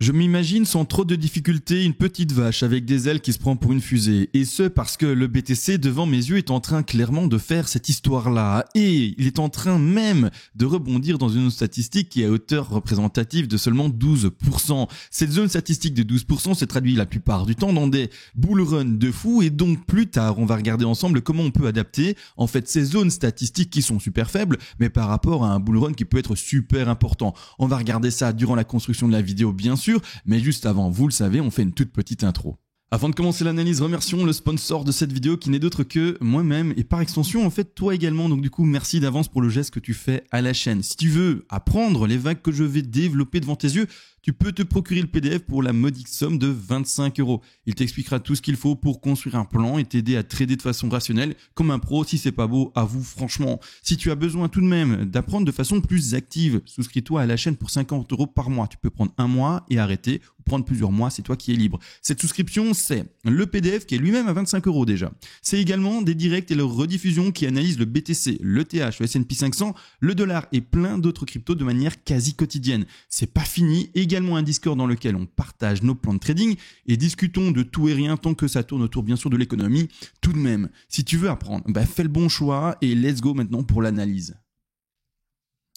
Je m'imagine sans trop de difficulté une petite vache avec des ailes qui se prend pour une fusée. Et ce parce que le BTC devant mes yeux est en train clairement de faire cette histoire-là. Et il est en train même de rebondir dans une statistique qui est à hauteur représentative de seulement 12%. Cette zone statistique de 12% se traduit la plupart du temps dans des bull runs de fou. Et donc plus tard, on va regarder ensemble comment on peut adapter en fait ces zones statistiques qui sont super faibles, mais par rapport à un bull run qui peut être super important. On va regarder ça durant la construction de la vidéo bien sûr. Mais juste avant, vous le savez, on fait une toute petite intro. Avant de commencer l'analyse, remercions le sponsor de cette vidéo qui n'est d'autre que moi-même et par extension en fait toi également. Donc du coup merci d'avance pour le geste que tu fais à la chaîne. Si tu veux apprendre les vagues que je vais développer devant tes yeux, tu peux te procurer le PDF pour la modique somme de 25 €. Il t'expliquera tout ce qu'il faut pour construire un plan et t'aider à trader de façon rationnelle comme un pro. Si c'est pas beau, avoue franchement. Si tu as besoin tout de même d'apprendre de façon plus active, souscris-toi à la chaîne pour 50 € par mois. Tu peux prendre un mois et arrêter ou prendre plusieurs mois, c'est toi qui es libre. Cette souscription, c'est le PDF qui est lui-même à 25 € déjà. C'est également des directs et leurs rediffusions qui analysent le BTC, le TH, le S&P 500, le dollar et plein d'autres cryptos de manière quasi quotidienne. C'est pas fini. Également un Discord dans lequel on partage nos plans de trading et discutons de tout et rien tant que ça tourne autour bien sûr de l'économie. Tout de même, si tu veux apprendre, fais le bon choix et let's go maintenant pour l'analyse.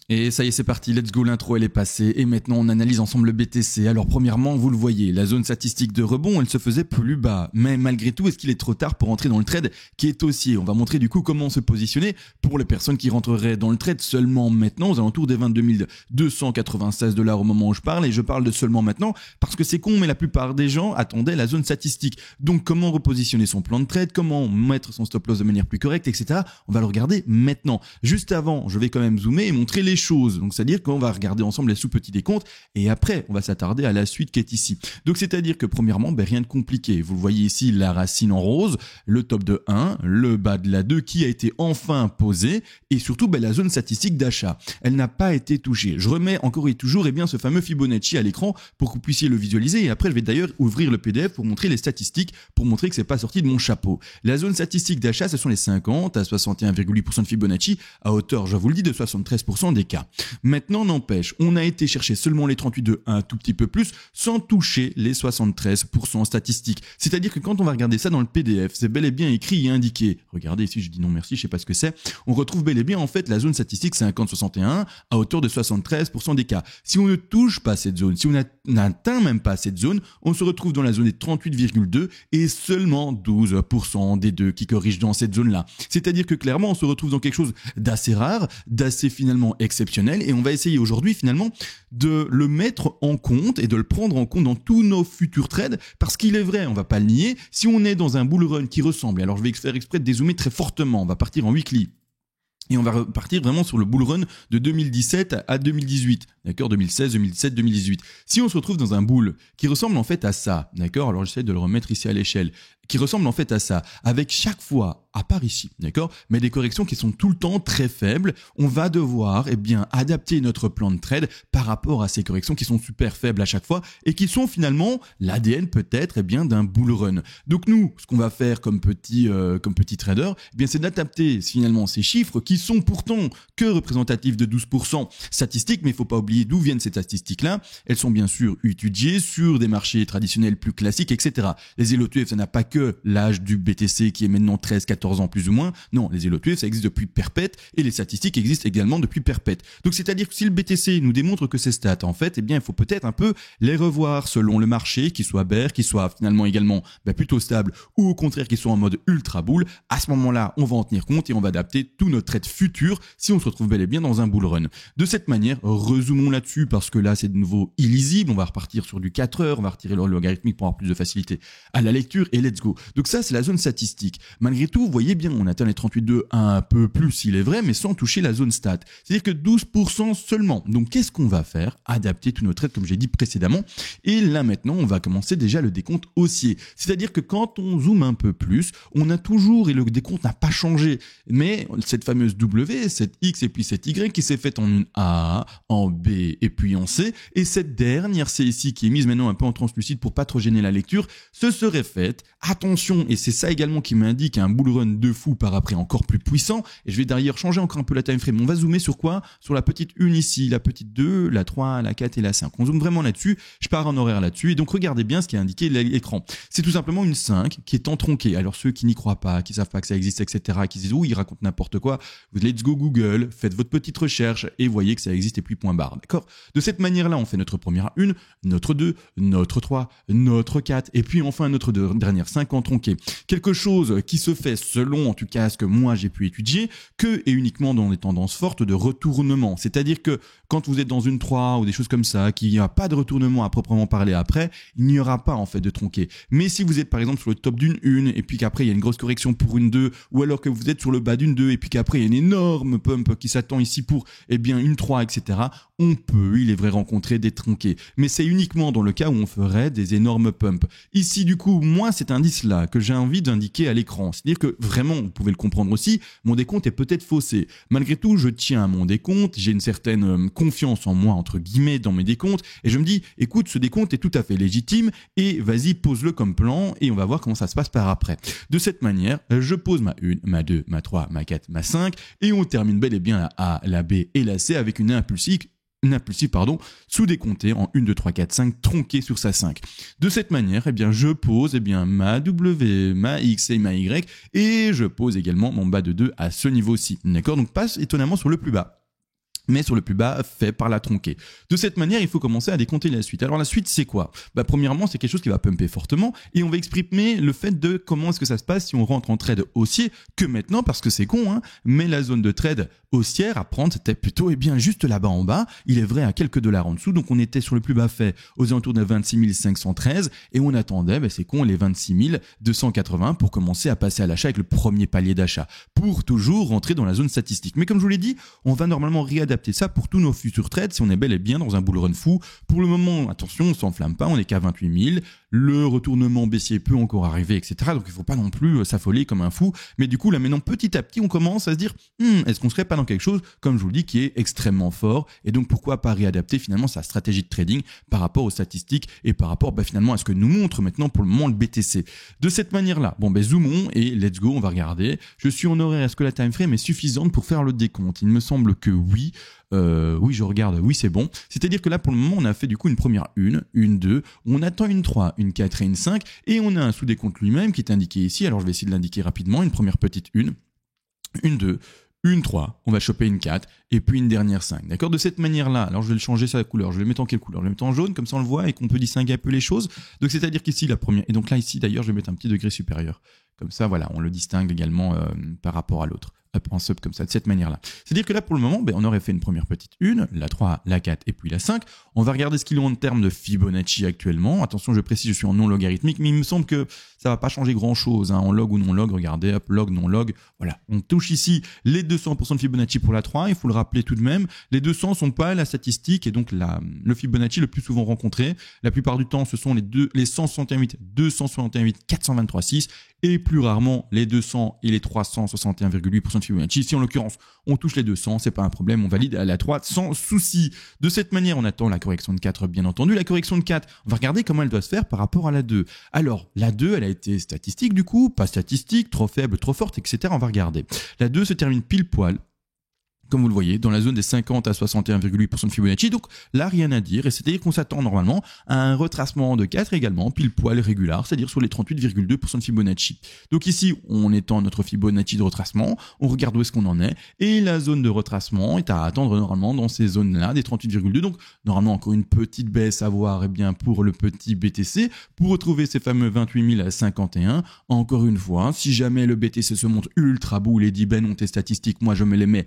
Et ça y est, c'est parti, let's go, l'intro elle est passée et maintenant on analyse ensemble le BTC. Alors premièrement, vous le voyez, la zone statistique de rebond, elle se faisait plus bas. Mais malgré tout, est-ce qu'il est trop tard pour entrer dans le trade qui est haussier? On va montrer du coup comment se positionner pour les personnes qui rentreraient dans le trade seulement maintenant aux alentours des 22 296 $ au moment où je parle. Et je parle de seulement maintenant parce que c'est con, mais la plupart des gens attendaient la zone statistique. Donc comment repositionner son plan de trade, comment mettre son stop loss de manière plus correcte, etc. On va le regarder maintenant. Juste avant, je vais quand même zoomer et montrer les choses. Donc c'est-à-dire qu'on va regarder ensemble les sous-petits décomptes et après on va s'attarder à la suite qui est ici. Donc c'est-à-dire que premièrement, rien de compliqué. Vous le voyez ici, la racine en rose, le top de 1, le bas de la 2 qui a été enfin posé et surtout la zone statistique d'achat. Elle n'a pas été touchée. Je remets encore et toujours ce fameux Fibonacci à l'écran pour que vous puissiez le visualiser et après je vais d'ailleurs ouvrir le PDF pour montrer les statistiques, pour montrer que c'est pas sorti de mon chapeau. La zone statistique d'achat, ce sont les 50 à 61,8% de Fibonacci à hauteur, je vous le dis, de 73% des cas. Maintenant, n'empêche, on a été chercher seulement les 38 de 1 tout petit peu plus sans toucher les 73% statistiques. C'est-à-dire que quand on va regarder ça dans le PDF, c'est bel et bien écrit et indiqué. Regardez ici, je dis non merci, je sais pas ce que c'est. On retrouve bel et bien en fait la zone statistique 50-61 à hauteur de 73% des cas. Si on ne touche pas cette zone, si on n'atteint même pas cette zone, on se retrouve dans la zone des 38,2 et seulement 12% des deux qui corrigent dans cette zone-là. C'est-à-dire que clairement, on se retrouve dans quelque chose d'assez rare, d'assez finalement exceptionnel et on va essayer aujourd'hui finalement de le mettre en compte et de le prendre en compte dans tous nos futurs trades parce qu'il est vrai, on va pas le nier, si on est dans un bull run qui ressemble, alors je vais faire exprès de dézoomer très fortement, on va partir en weekly. Et on va repartir vraiment sur le bull run de 2017 à 2018, d'accord, 2016, 2017, 2018. Si on se retrouve dans un bull qui ressemble en fait à ça, d'accord, alors j'essaie de le remettre ici à l'échelle, qui ressemble en fait à ça, avec chaque fois, à part ici, d'accord, mais des corrections qui sont tout le temps très faibles, on va devoir adapter notre plan de trade par rapport à ces corrections qui sont super faibles à chaque fois et qui sont finalement l'ADN peut-être d'un bull run. Donc nous, ce qu'on va faire comme petit trader, c'est d'adapter finalement ces chiffres qui sont pourtant que représentatifs de 12% statistiques, mais il faut pas oublier d'où viennent ces statistiques-là. Elles sont bien sûr étudiées sur des marchés traditionnels plus classiques, etc. Les ELO2F, ça n'a pas que l'âge du BTC qui est maintenant 13-14 ans plus ou moins. Non, les ELO2F, ça existe depuis perpète et les statistiques existent également depuis perpète. Donc c'est-à-dire que si le BTC nous démontre que ces stats, en fait, il faut peut-être un peu les revoir selon le marché, qui soit bear, qui soit finalement également plutôt stable ou au contraire qui soit en mode ultra bull. À ce moment-là, on va en tenir compte et on va adapter tous nos trades futurs si on se retrouve bel et bien dans un bull run. De cette manière, rezoomons là-dessus parce que là, c'est de nouveau illisible. On va repartir sur du 4 heures, on va retirer le logarithmique pour avoir plus de facilité à la lecture et let's go. Donc ça, c'est la zone statistique. Malgré tout, vous voyez bien, on atteint les 38,2 un peu plus, il est vrai, mais sans toucher la zone stat. C'est-à-dire que 12% seulement. Donc qu'est-ce qu'on va faire? Adapter tous nos trades comme j'ai dit précédemment. Et là maintenant, on va commencer déjà le décompte haussier. C'est-à-dire que quand on zoome un peu plus, on a toujours, et le décompte n'a pas changé, mais cette fameuse W, cette X et puis cette Y qui s'est faite en une A, en B et puis en C, et cette dernière C ici qui est mise maintenant un peu en translucide pour pas trop gêner la lecture, se serait faite attention, et c'est ça également qui m'indique un bull run de fou par après encore plus puissant, et je vais d'ailleurs changer encore un peu la time frame. On va zoomer sur quoi? Sur la petite 1 ici, la petite 2, la 3, la 4 et la 5. On zoome vraiment là-dessus, je pars en horaire là-dessus, et donc regardez bien ce qui est indiqué à l'écran. C'est tout simplement une 5 qui est en tronqué. Alors ceux qui n'y croient pas, qui savent pas que ça existe, etc., qui disent oui, ils racontent n'importe quoi, let's go Google, faites votre petite recherche et voyez que ça existe et puis point barre, d'accord? De cette manière-là, on fait notre première 1, notre 2, notre 3, notre 4, et puis enfin notre dernière 5 en tronqué. Quelque chose qui se fait selon, en tout cas, ce que moi j'ai pu étudier, que et uniquement dans des tendances fortes de retournement. C'est-à-dire que quand vous êtes dans une 3 ou des choses comme ça, qu'il n'y a pas de retournement à proprement parler après, il n'y aura pas en fait de tronqué. Mais si vous êtes par exemple sur le top d'une 1 et puis qu'après il y a une grosse correction pour une 2, ou alors que vous êtes sur le bas d'une 2 et puis qu'après il y a une énorme pump qui s'attend ici pour une 3, etc., on peut, il est vrai, rencontrer des tronqués. Mais c'est uniquement dans le cas où on ferait des énormes pumps. Ici, du coup, moi, cet indice-là que j'ai envie d'indiquer à l'écran, c'est-à-dire que vraiment, vous pouvez le comprendre aussi, mon décompte est peut-être faussé. Malgré tout, je tiens à mon décompte, j'ai une certaine confiance en moi, entre guillemets, dans mes décomptes, et je me dis, écoute, ce décompte est tout à fait légitime, et vas-y, pose-le comme plan, et on va voir comment ça se passe par après. De cette manière, je pose ma 1, ma 2, ma 3, ma 4, ma 5, et on termine bel et bien la A, la B et la C avec une impulsive, sous-décomptée en 1, 2, 3, 4, 5, tronquée sur sa 5. De cette manière, je pose ma W, ma X et ma Y, et je pose également mon bas de 2 à ce niveau-ci. D'accord? Donc pas étonnamment sur le plus bas, mais sur le plus bas fait par la tronquée. De cette manière, il faut commencer à décompter la suite. Alors la suite, c'est quoi? Premièrement, c'est quelque chose qui va pumper fortement, et on va exprimer le fait de comment est-ce que ça se passe si on rentre en trade haussier, que maintenant, parce que c'est con, hein, mais la zone de trade haussière à prendre, c'était plutôt juste là-bas en bas. Il est vrai à quelques dollars en dessous, donc on était sur le plus bas fait aux alentours de 26 513, et on attendait, c'est con, les 26 280 pour commencer à passer à l'achat avec le premier palier d'achat, pour toujours rentrer dans la zone statistique. Mais comme je vous l'ai dit, on va normalement réadapter ça pour tous nos futurs trades si on est bel et bien dans un bull run fou. Pour le moment, attention, on s'enflamme pas, on est qu'à 28 000. Le retournement baissier peut encore arriver, etc. Donc il faut pas non plus s'affoler comme un fou. Mais du coup, là maintenant, petit à petit, on commence à se dire, est-ce qu'on serait pas dans quelque chose, comme je vous le dis, qui est extrêmement fort? Et donc pourquoi pas réadapter finalement sa stratégie de trading par rapport aux statistiques et par rapport finalement à ce que nous montre maintenant pour le moment le BTC. De cette manière-là, zoomons et let's go, on va regarder. Je suis en horaire, est-ce que la time frame est suffisante pour faire le décompte? Il me semble que oui. Oui, je regarde, oui, c'est bon. C'est-à-dire que là, pour le moment, on a fait du coup une première 1, une 2, on attend une 3, une 4 et une 5, et on a un sous-décompte lui-même qui est indiqué ici. Alors, je vais essayer de l'indiquer rapidement. Une première petite 1, une 2, une 3, on va choper une 4, et puis une dernière 5. D'accord? De cette manière-là, alors je vais le changer sa couleur. Je vais le mettre en quelle couleur? Je vais le mettre en jaune, comme ça on le voit et qu'on peut distinguer un peu les choses. Donc, c'est-à-dire qu'ici, la première, et donc là, ici, d'ailleurs, je vais mettre un petit degré supérieur. Comme ça, voilà, on le distingue également par rapport à l'autre. En sub comme ça, de cette manière-là. C'est-à-dire que là, pour le moment, on aurait fait une première petite 1, la 3, la 4 et puis la 5. On va regarder ce qu'il en est en termes de Fibonacci actuellement. Attention, je précise, je suis en non logarithmique, mais il me semble que ça va pas changer grand-chose, en log ou non log. Regardez, hop, log, non log. Voilà, on touche ici les 200% de Fibonacci pour la 3. Il faut le rappeler tout de même. Les 200 sont pas la statistique et donc le Fibonacci le plus souvent rencontré. La plupart du temps, ce sont les 161,8, 261,8, 423,6 et plus rarement les 200 et les 361,8% de Fibonacci. Ici, en l'occurrence, on touche les 200, c'est pas un problème, on valide à la 3 sans souci. De cette manière, on attend la correction de 4, bien entendu. La correction de 4, on va regarder comment elle doit se faire par rapport à la 2. Alors, la 2, elle a été statistique du coup, pas statistique, trop faible, trop forte, etc. On va regarder. La 2 se termine pile poil, comme vous le voyez, dans la zone des 50 à 61,8% de Fibonacci. Donc là, rien à dire. Et c'est-à-dire qu'on s'attend normalement à un retracement de 4 également, pile poil régulier, c'est-à-dire sur les 38,2% de Fibonacci. Donc ici, on étend notre Fibonacci de retracement, on regarde où est-ce qu'on en est, et la zone de retracement est à attendre normalement dans ces zones-là, des 38,2. Donc normalement, encore une petite baisse à voir pour le petit BTC, pour retrouver ces fameux 28 051. Encore une fois, si jamais le BTC se montre ultra beau, les 10 ont tes statistiques, moi je me les mets,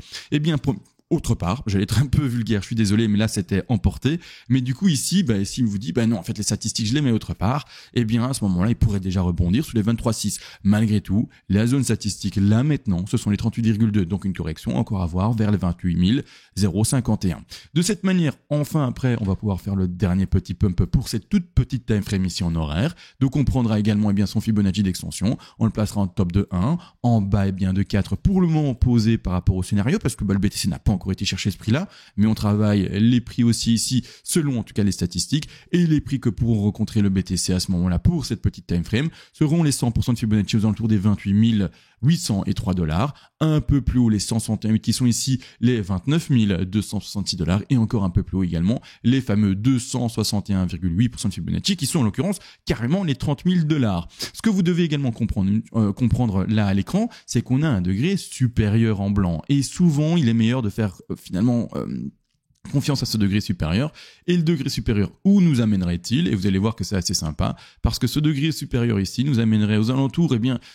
autre part, j'allais être un peu vulgaire, je suis désolé, mais là c'était emporté. Mais du coup ici, s'il vous dit, non, en fait les statistiques je les mets autre part, à ce moment-là, il pourrait déjà rebondir sous les 23,6. Malgré tout, la zone statistique là maintenant, ce sont les 38,2, donc une correction encore à voir vers les 28 051. De cette manière, enfin après, on va pouvoir faire le dernier petit pump pour cette toute petite time frame ici en horaire. Donc on prendra également son Fibonacci d'extension, on le placera en top de 1, en bas de 4 pour le moment posé par rapport au scénario, parce que le BTC n'a pas encore été chercher ce prix-là, mais on travaille les prix aussi ici, selon en tout cas les statistiques, et les prix que pourront rencontrer le BTC à ce moment-là pour cette petite time frame seront les 100% de Fibonacci aux alentours des 28 803 $, un peu plus haut les 161,8 qui sont ici les 29 266 $, et encore un peu plus haut également les fameux 261,8% de Fibonacci qui sont en l'occurrence carrément les 30 000 $. Ce que vous devez également comprendre là à l'écran, c'est qu'on a un degré supérieur en blanc, et souvent il est meilleur de faire finalement confiance à ce degré supérieur. Et le degré supérieur, où nous amènerait-il? Et vous allez voir que c'est assez sympa, parce que ce degré supérieur ici nous amènerait aux alentours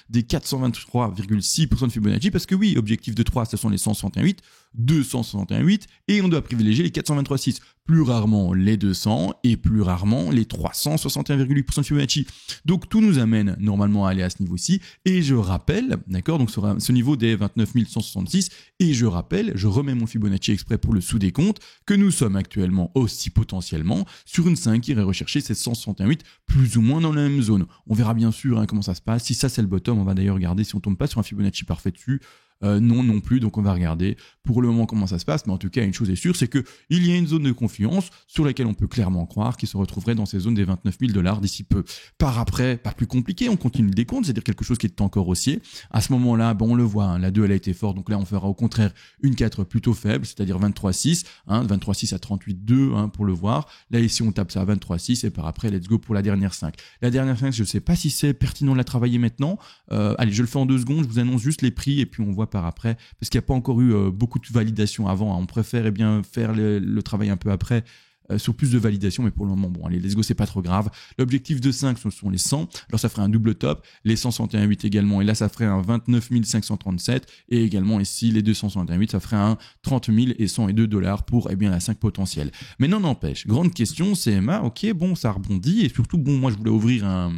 des 423,6% de Fibonacci, parce que oui, objectif de 3, ce sont les 161,8, 261,8, et on doit privilégier les 423,6, plus rarement les 200, et plus rarement les 361,8% de Fibonacci. Donc tout nous amène normalement à aller à ce niveau-ci, et je rappelle, d'accord, donc ce niveau des 29 166, et je rappelle, je remets mon Fibonacci exprès pour le sous-décompte, que nous sommes actuellement aussi potentiellement sur une 5 qui irait rechercher ces 161,8 plus ou moins dans la même zone. On verra bien sûr comment ça se passe. Si ça c'est le bottom, on va d'ailleurs regarder si on tombe pas sur un Fibonacci parfait dessus. Non plus, donc on va regarder pour le moment comment ça se passe, mais en tout cas une chose est sûre, c'est que il y a une zone de confiance sur laquelle on peut clairement croire qu'il se retrouverait dans ces zones des 29 000 $ d'ici peu. Par après, pas plus compliqué, on continue le décompte, c'est-à-dire quelque chose qui est encore haussier. À ce moment-là, on le voit, la 2 elle a été forte, donc là on fera au contraire une 4 plutôt faible, c'est-à-dire 23,6, 23,6 à 38,2 pour le voir. Là ici on tape ça à 23,6 et par après let's go pour la dernière 5. La dernière 5, je ne sais pas si c'est pertinent de la travailler maintenant. Allez, je le fais en 2 secondes, je vous annonce juste les prix et puis on voit par après, parce qu'il n'y a pas encore eu beaucoup de validation avant. On préfère faire le travail un peu après sur plus de validation, mais pour le moment, allez, let's go, c'est pas trop grave. L'objectif de 5, ce sont les 100. Alors ça ferait un double top, les 161,8 également, et là ça ferait un 29 537, et également ici les 261,8, ça ferait un 30 102 $ pour la 5 potentielle. Mais non, n'empêche, grande question, CMA, ok, ça rebondit, et surtout, moi je voulais ouvrir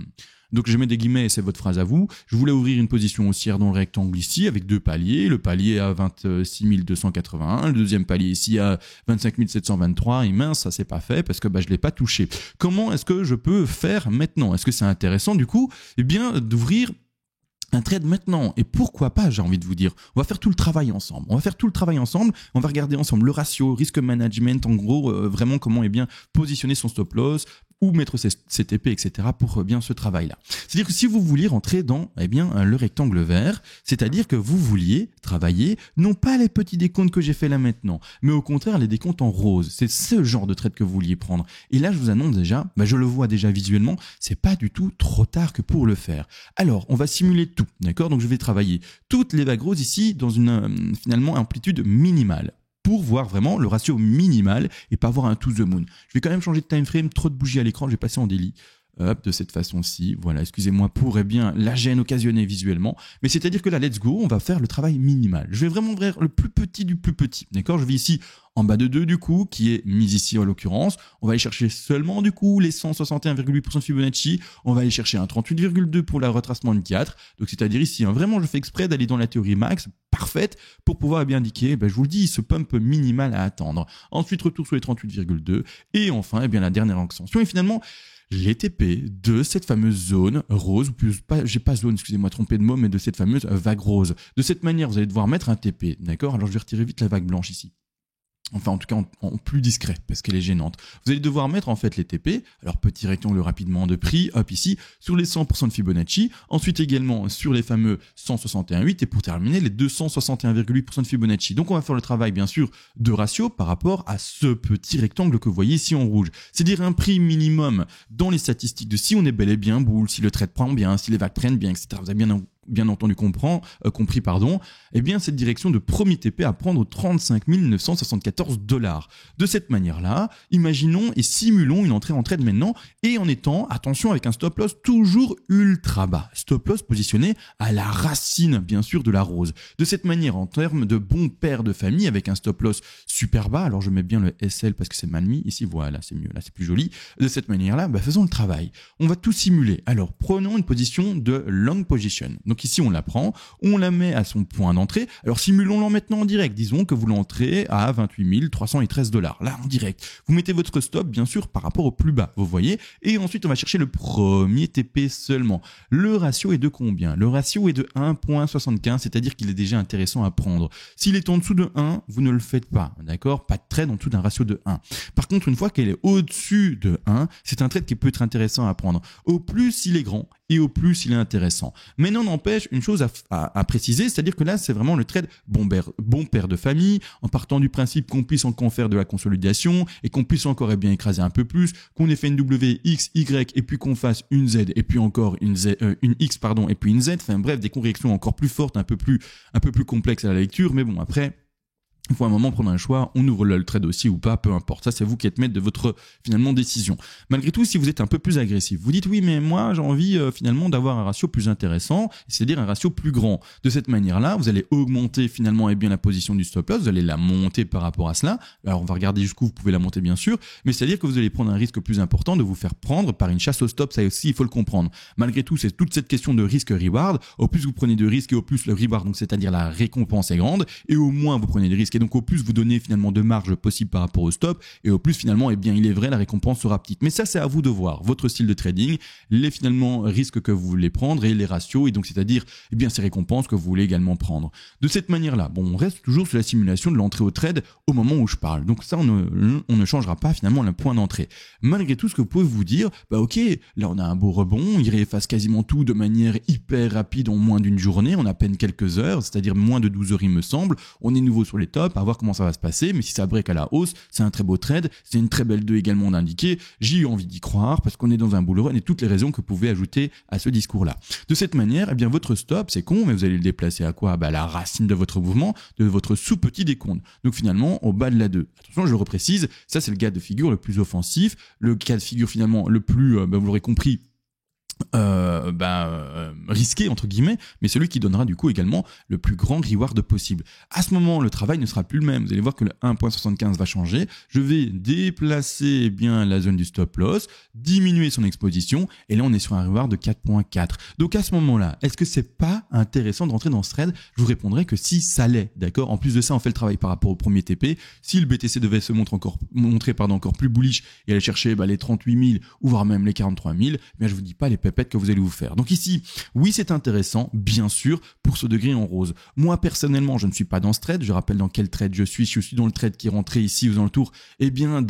donc je mets des guillemets et c'est votre phrase à vous. Je voulais ouvrir une position haussière dans le rectangle ici avec 2 paliers. Le palier à 26 281, le deuxième palier ici à 25 723. Et mince, ça s'est pas fait parce que je l'ai pas touché. Comment est-ce que je peux faire maintenant? Est-ce que c'est intéressant du coup d'ouvrir un trade maintenant? Et pourquoi pas, j'ai envie de vous dire. On va faire tout le travail ensemble. On va regarder ensemble le ratio, risque management, en gros, vraiment comment positionner son stop loss, ou mettre ses TP, etc. pour ce travail-là. C'est-à-dire que si vous vouliez rentrer dans le rectangle vert, c'est-à-dire que vous vouliez travailler non pas les petits décomptes que j'ai fait là maintenant, mais au contraire les décomptes en rose. C'est ce genre de trade que vous vouliez prendre. Et là, je vous annonce déjà, je le vois déjà visuellement, c'est pas du tout trop tard que pour le faire. Alors, on va simuler tout, d'accord? Donc je vais travailler toutes les vagues roses ici dans une finalement amplitude minimale, pour voir vraiment le ratio minimal et pas voir un to the moon. Je vais quand même changer de time frame, trop de bougies à l'écran, je vais passer en daily. De cette façon-ci, voilà, excusez-moi pour la gêne occasionnée visuellement, mais c'est-à-dire que là, let's go, on va faire le travail minimal. Je vais vraiment ouvrir le plus petit du plus petit, d'accord? Je vais ici en bas de 2 du coup, qui est mise ici en l'occurrence. On va aller chercher seulement du coup les 161,8% de Fibonacci. On va aller chercher un 38,2 pour le retracement de 4. Donc c'est-à-dire ici, vraiment je fais exprès d'aller dans la théorie max, parfaite, pour pouvoir indiquer, je vous le dis, ce pump minimal à attendre. Ensuite, retour sur les 38,2. Et enfin, la dernière extension. Et finalement, les TP de cette fameuse zone rose, j'ai pas zone, excusez-moi, trompé de mot, mais de cette fameuse vague rose. De cette manière, vous allez devoir mettre un TP, d'accord? Alors je vais retirer vite la vague blanche ici. Enfin, en tout cas, en plus discret, parce qu'elle est gênante. Vous allez devoir mettre, les TP. Alors, petit rectangle rapidement de prix, hop, ici, sur les 100% de Fibonacci. Ensuite, également, sur les fameux 161,8. Et pour terminer, les 261,8% de Fibonacci. Donc, on va faire le travail, bien sûr, de ratio par rapport à ce petit rectangle que vous voyez ici en rouge. C'est-à-dire un prix minimum dans les statistiques de si on est bel et bien boule, si le trade prend bien, si les vagues prennent bien, etc. Vous avez bien entendu compris, cette direction de premier TP à prendre 35 974 $. De cette manière-là, imaginons et simulons une entrée en trade maintenant et en étant, attention, avec un stop loss toujours ultra bas. Stop loss positionné à la racine, bien sûr, de la rose. De cette manière, en termes de bon père de famille, avec un stop loss super bas, alors je mets bien le SL parce que c'est mal mis, ici, voilà, c'est mieux, là, c'est plus joli. De cette manière-là, faisons le travail. On va tout simuler. Alors, prenons une position de long position. Donc Donc ici, on la prend, on la met à son point d'entrée. Alors simulons-le maintenant en direct. Disons que vous l'entrez à 28 313 $. Là, en direct. Vous mettez votre stop, bien sûr, par rapport au plus bas, vous voyez. Et ensuite, on va chercher le premier TP seulement. Le ratio est de combien? Le ratio est de 1,75, c'est-à-dire qu'il est déjà intéressant à prendre. S'il est en dessous de 1, vous ne le faites pas, d'accord? Pas de trade en dessous d'un ratio de 1. Par contre, une fois qu'elle est au-dessus de 1, c'est un trade qui peut être intéressant à prendre. Au plus il est grand et au plus il est intéressant. Mais non, n'empêche, une chose à préciser, c'est-à-dire que là, c'est vraiment le trade bon père de famille, en partant du principe qu'on puisse encore faire de la consolidation et qu'on puisse encore bien écraser un peu plus, qu'on ait fait une W, X, Y et puis qu'on fasse une Z et puis encore une X et puis une Z. Enfin bref, des corrections encore plus fortes, un peu plus complexes à la lecture. Mais bon, après, il faut à un moment prendre un choix, on ouvre le trade aussi ou pas, peu importe. Ça, c'est vous qui êtes maître de votre, finalement, décision. Malgré tout, si vous êtes un peu plus agressif, vous dites oui, mais moi, j'ai envie, finalement, d'avoir un ratio plus intéressant, c'est-à-dire un ratio plus grand. De cette manière-là, vous allez augmenter, finalement, la position du stop loss, vous allez la monter par rapport à cela. Alors, on va regarder jusqu'où vous pouvez la monter, bien sûr, mais c'est-à-dire que vous allez prendre un risque plus important de vous faire prendre par une chasse au stop. Ça aussi, il faut le comprendre. Malgré tout, c'est toute cette question de risque-reward. Au plus vous prenez de risques et au plus le reward, donc c'est-à-dire la récompense est grande, et au moins vous prenez de risques. Et donc au plus vous donnez finalement de marge possible par rapport au stop, et au plus finalement, il est vrai, la récompense sera petite. Mais ça, c'est à vous de voir votre style de trading, les finalement risques que vous voulez prendre et les ratios, et donc c'est-à-dire ces récompenses que vous voulez également prendre. De cette manière-là, on reste toujours sur la simulation de l'entrée au trade au moment où je parle. Donc ça, on ne changera pas finalement le point d'entrée. Malgré tout, ce que vous pouvez vous dire, ok, là on a un beau rebond, il efface quasiment tout de manière hyper rapide en moins d'une journée, en à peine quelques heures, c'est-à-dire moins de 12 heures il me semble. On est nouveau sur les tops, à voir comment ça va se passer, mais si ça break à la hausse, c'est un très beau trade, c'est une très belle 2 également d'indiquer. J'ai eu envie d'y croire parce qu'on est dans un bull run et toutes les raisons que vous pouvez ajouter à ce discours-là. De cette manière, votre stop, c'est con, mais vous allez le déplacer à quoi? La racine de votre mouvement, de votre sous-petit décompte. Donc finalement, au bas de la 2. Attention, je le reprécise, ça c'est le cas de figure le plus offensif, le cas de figure finalement le plus, vous l'aurez compris, risqué entre guillemets, mais celui qui donnera du coup également le plus grand reward possible. À ce moment, le travail ne sera plus le même. Vous allez voir que le 1.75 va changer. Je vais déplacer la zone du stop loss, diminuer son exposition, et là on est sur un reward de 4.4. Donc à ce moment-là, est-ce que c'est pas intéressant de rentrer dans ce trade? Je vous répondrai que si ça l'est, d'accord. En plus de ça, on fait le travail par rapport au premier TP. Si le BTC devait se montrer encore plus bullish et aller chercher les 38 000 ou voire même les 43 000, je vous dis pas les pépettes que vous allez vous faire. Donc ici, oui, c'est intéressant, bien sûr, pour ce degré en rose. Moi, personnellement, je ne suis pas dans ce trade. Je rappelle dans quel trade je suis. Je suis dans le trade qui est rentré ici aux alentours, des 20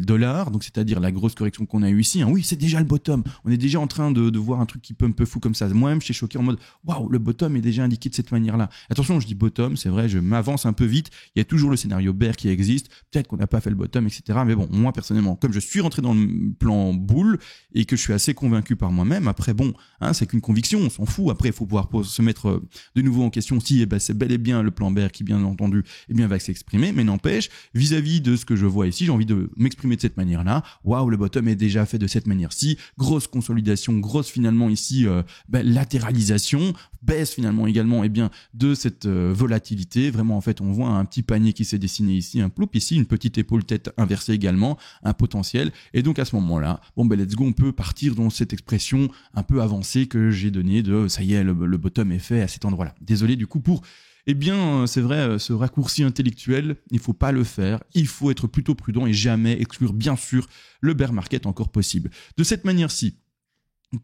000 $. Donc, c'est-à-dire la grosse correction qu'on a eue ici. Oui, c'est déjà le bottom. On est déjà en train de voir un truc qui peut un peu fou comme ça. Moi-même, je suis choqué en mode, waouh, le bottom est déjà indiqué de cette manière-là. Attention, je dis bottom, c'est vrai, je m'avance un peu vite. Il y a toujours le scénario bear qui existe. Peut-être qu'on n'a pas fait le bottom, etc. Mais bon, moi, personnellement, comme je suis rentré dans le plan bull et que je suis assez convaincu par moi-même, après, c'est qu'une conviction, on s'en fout. Après, il faut pouvoir se mettre de nouveau en question si c'est bel et bien le plan bear qui, bien entendu, va s'exprimer. Mais n'empêche, vis-à-vis de ce que je vois ici, j'ai envie de m'exprimer de cette manière-là. Waouh, le bottom est déjà fait de cette manière-ci. Grosse consolidation, grosse finalement ici latéralisation, baisse finalement également de cette volatilité. Vraiment, en fait, on voit un petit panier qui s'est dessiné ici, un ploup ici, une petite épaule tête inversée également, un potentiel. Et donc à ce moment-là, let's go, on peut partir dans cette expression un peu avancée que j'ai donnée de ça y est, le bottom est fait à cet endroit-là. Désolé du coup pour c'est vrai, ce raccourci intellectuel, il faut pas le faire, il faut être plutôt prudent et jamais exclure bien sûr le bear market encore possible. De cette manière-ci,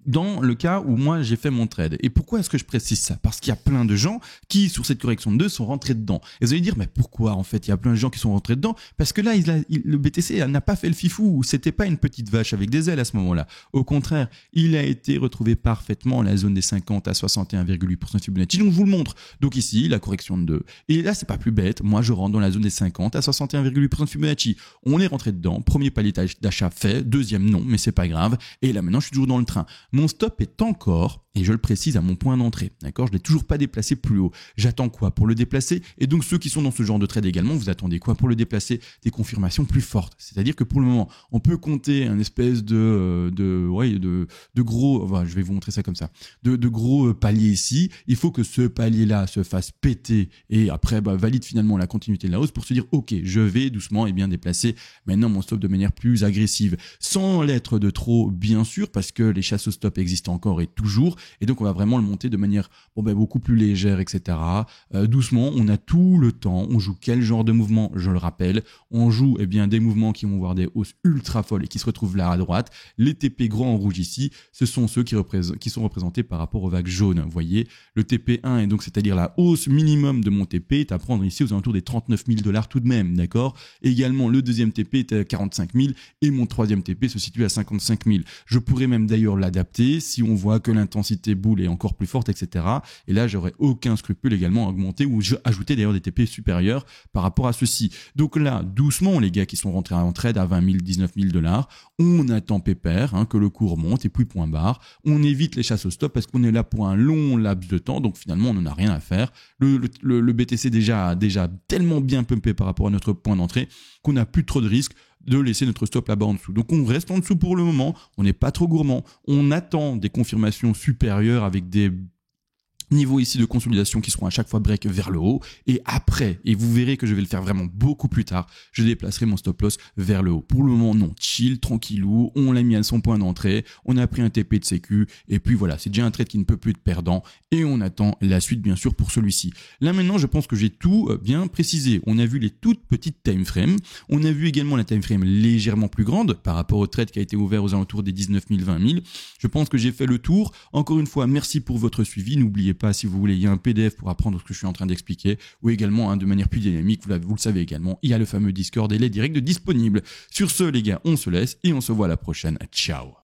dans le cas où moi j'ai fait mon trade. Et pourquoi est-ce que je précise ça? Parce qu'il y a plein de gens qui, sur cette correction de 2, sont rentrés dedans. Et vous allez dire, mais pourquoi en fait il y a plein de gens qui sont rentrés dedans? Parce que là, le BTC n'a pas fait le fifou. C'était pas une petite vache avec des ailes à ce moment-là. Au contraire, il a été retrouvé parfaitement la zone des 50 à 61,8% Fibonacci. Donc je vous le montre. Donc ici, la correction de 2. Et là, c'est pas plus bête. Moi, je rentre dans la zone des 50 à 61,8% Fibonacci. On est rentré dedans. Premier palier d'achat fait. Deuxième, non, mais c'est pas grave. Et là, maintenant, je suis toujours dans le train. Mon stop est encore, et je le précise, à mon point d'entrée. D'accord? Je l'ai toujours pas déplacé plus haut. J'attends quoi pour le déplacer? Et donc, ceux qui sont dans ce genre de trade également, vous attendez quoi pour le déplacer? Des confirmations plus fortes. C'est-à-dire que pour le moment, on peut compter un espèce de gros, je vais vous montrer ça comme ça, de gros paliers ici. Il faut que ce palier-là se fasse péter et après, valide finalement la continuité de la hausse pour se dire, ok, je vais doucement déplacer maintenant mon stop de manière plus agressive. Sans l'être de trop, bien sûr, parce que les chasseurs chasse au stop existe encore et toujours, et donc on va vraiment le monter de manière beaucoup plus légère, etc. Doucement, on a tout le temps, on joue quel genre de mouvement, je le rappelle, on joue des mouvements qui vont voir des hausses ultra folles et qui se retrouvent là à droite. Les TP grands en rouge ici, ce sont ceux qui sont représentés par rapport aux vagues jaunes. Vous voyez, le TP1 est donc, c'est-à-dire la hausse minimum de mon TP, est à prendre ici aux alentours des 39 000 $ tout de même, d'accord? Également, le deuxième TP est à 45 000 et mon troisième TP se situe à 55 000. Je pourrais même d'ailleurs l'adapter si on voit que l'intensité boule est encore plus forte, etc. Et là, j'aurais aucun scrupule également à augmenter ou ajouter d'ailleurs des TP supérieurs par rapport à ceci. Donc là, doucement, les gars qui sont rentrés en trade à 20 000, 19 000 $, on attend pépère, que le cours monte et puis point barre. On évite les chasses au stop parce qu'on est là pour un long laps de temps, donc finalement on n'en a rien à faire. Le BTC déjà tellement bien pumpé par rapport à notre point d'entrée qu'on n'a plus trop de risques de laisser notre stop là-bas en dessous. Donc on reste en dessous pour le moment, on n'est pas trop gourmand, on attend des confirmations supérieures avec des niveau ici de consolidation qui seront à chaque fois break vers le haut, et après, et vous verrez que je vais le faire vraiment beaucoup plus tard, je déplacerai mon stop loss vers le haut. Pour le moment, non, chill, tranquillou, on l'a mis à son point d'entrée, on a pris un TP de sécu, et puis voilà, c'est déjà un trade qui ne peut plus être perdant, et on attend la suite bien sûr pour celui-ci. Là maintenant, je pense que j'ai tout bien précisé. On a vu les toutes petites time frames, on a vu également la time frame légèrement plus grande par rapport au trade qui a été ouvert aux alentours des 19 000, 20 000. Je pense que j'ai fait le tour. Encore une fois, merci pour votre suivi. N'oubliez pas, si vous voulez, il y a un PDF pour apprendre ce que je suis en train d'expliquer, ou également de manière plus dynamique, vous le savez également, il y a le fameux Discord et les directs disponibles. Sur ce les gars, on se laisse et on se voit à la prochaine. Ciao.